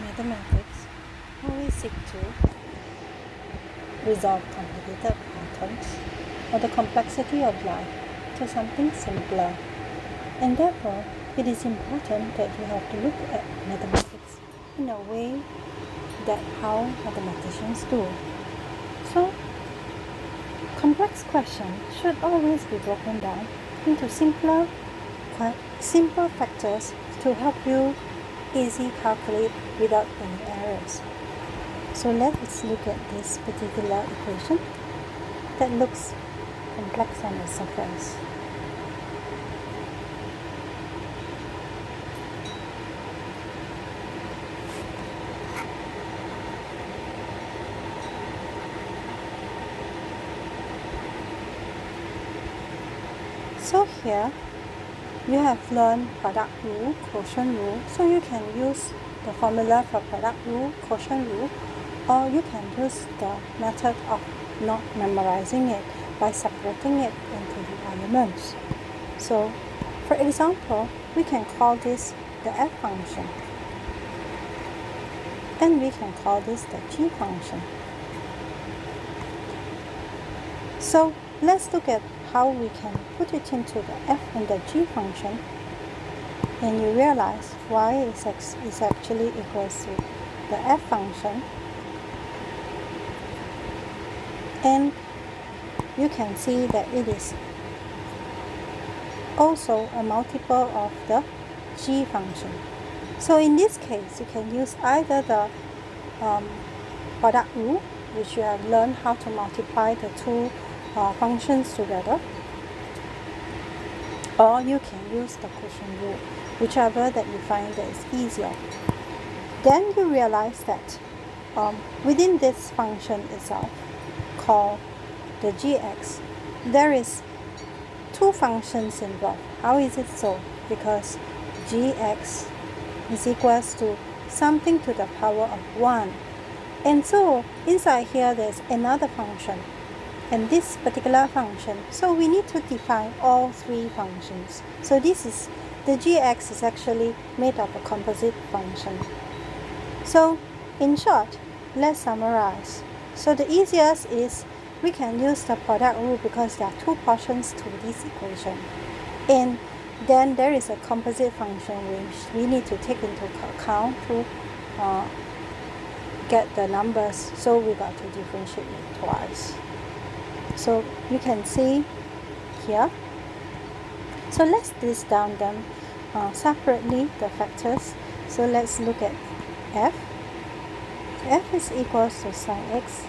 mathematics always seek to resolve complicated patterns or the complexity of life to something simpler. And therefore, it is important that you have to look at mathematics in a way that how mathematicians do. So, complex questions should always be broken down into simple factors to help you easily calculate without any errors. So let's look at this particular equation that looks complex on the surface. So here you have learned product rule, quotient rule, so you can use the formula for product rule, quotient rule, or you can use the method of not memorizing it by separating it into the elements. So for example, we can call this the f function, and we can call this the g function. So let's look at how we can put it into the f and the g function, and you realize y is actually equals to the f function, and you can see that it is also a multiple of the g function. So in this case, you can use either the product rule, which you have learned how to multiply the two functions together, or you can use the quotient rule, whichever that you find that is easier. Then you realize that within this function itself called the gx, there is two functions involved. How is it so? Because gx is equals to something to the power of 1, and so inside here there's another function and this particular function, so we need to define all three functions. So this is the gx is actually made of a composite function. So in short, let's summarize. So the easiest is we can use the product rule because there are two portions to this equation, and then there is a composite function which we need to take into account to get the numbers, so we got to differentiate it twice. So you can see here. So let's list down them separately, the factors. So let's look at f. F is equals to sine x.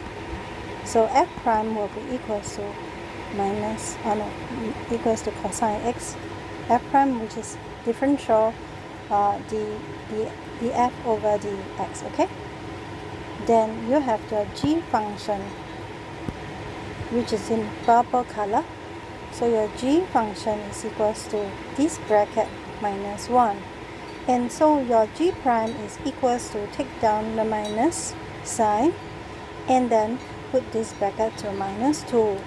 So f prime will be equals to equals to cosine x. F prime, which is differential the f over the x, okay? Then you have the g function, which is in purple color. So your g function is equals to this bracket minus 1. And so your g prime is equals to take down the minus sign and then put this bracket to minus 2.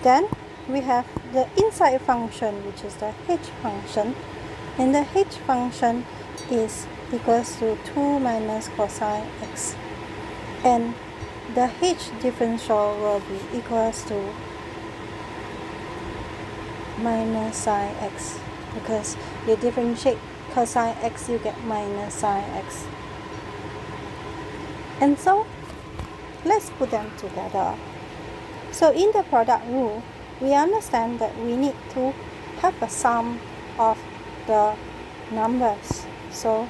Then we have the inside function, which is the h function. And the h function is equals to 2 minus cosine x. And the h differential will be equals to minus sine x, because you differentiate cosine x, you get minus sine x. And so let's put them together. So in the product rule, we understand that we need to have a sum of the numbers. So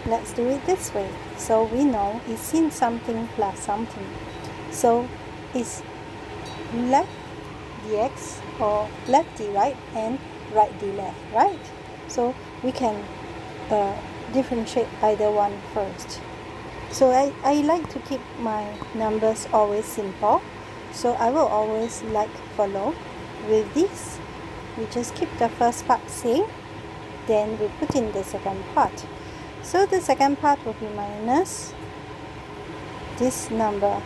let's do it this way. So we know it's sin something plus something. So it's left dx or left d right and right d left, right? So we can differentiate either one first. So I like to keep my numbers always simple. So I will always like follow with this. We just keep the first part same, then we put in the second part. So the second part will be minus this number,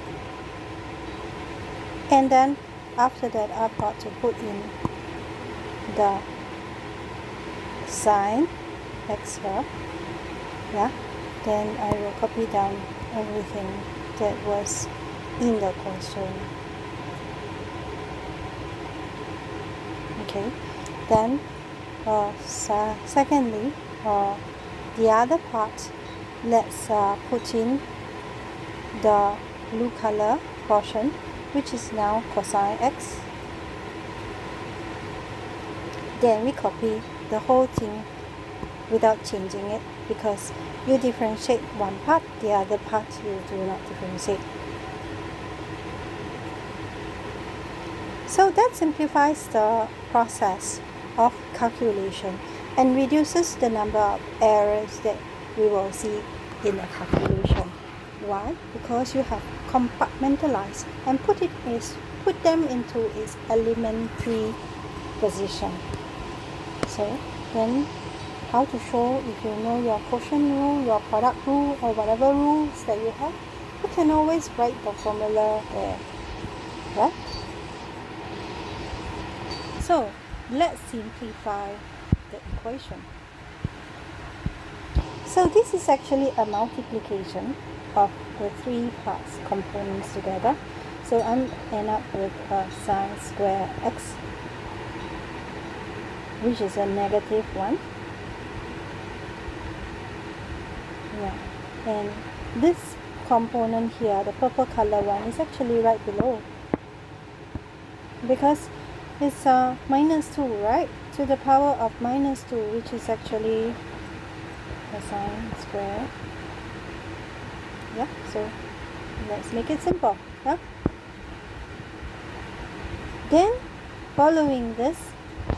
and then after that I've got to put in the sine x here, yeah, then I will copy down everything that was in the question. Okay, then secondly, the other part, let's put in the blue color portion, which is now cosine x. Then we copy the whole thing without changing it, because you differentiate one part, the other part you do not differentiate. So that simplifies the process of calculation and reduces the number of errors that we will see in a calculation. Why? Because you have compartmentalized and put them into its elementary position. So then, how to show? If you know your quotient rule, your product rule, or whatever rules that you have, you can always write the formula there, right? So let's simplify the equation. So this is actually a multiplication of the three parts components together. So I'm end up with a sine square x, which is a negative 1. Yeah. And this component here, the purple color one, is actually right below, because it's minus 2, right? To the power of minus 2, which is actually cosine square. Yeah, so let's make it simple. Yeah. Then following this,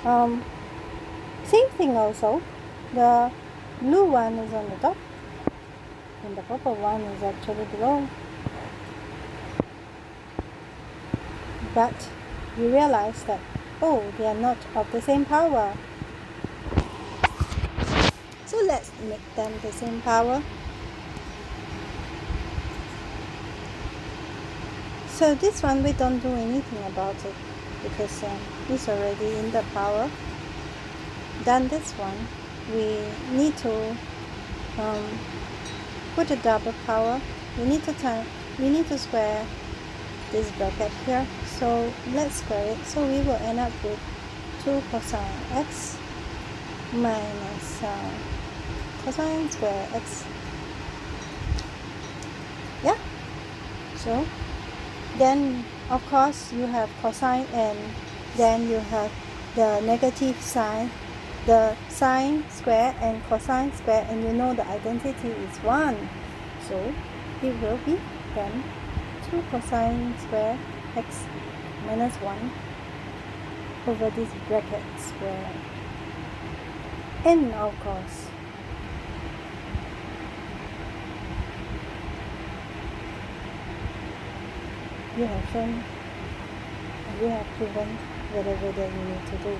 same thing also. The blue one is on the top and the purple one is actually below. But you realize that, oh, they are not of the same power. So let's make them the same power. So this one we don't do anything about it, because it's already in the power. Then this one we need to put a double power. We need to square this bracket here. So let's square it. So we will end up with 2 cosine x minus cosine square x. Yeah. So then of course you have cosine, and then you have the negative sign, the sine square and cosine square, and you know the identity is 1. So it will be then 2 cosine square x minus 1 over this bracket square. And of course, you have shown, you have proven whatever that you need to do.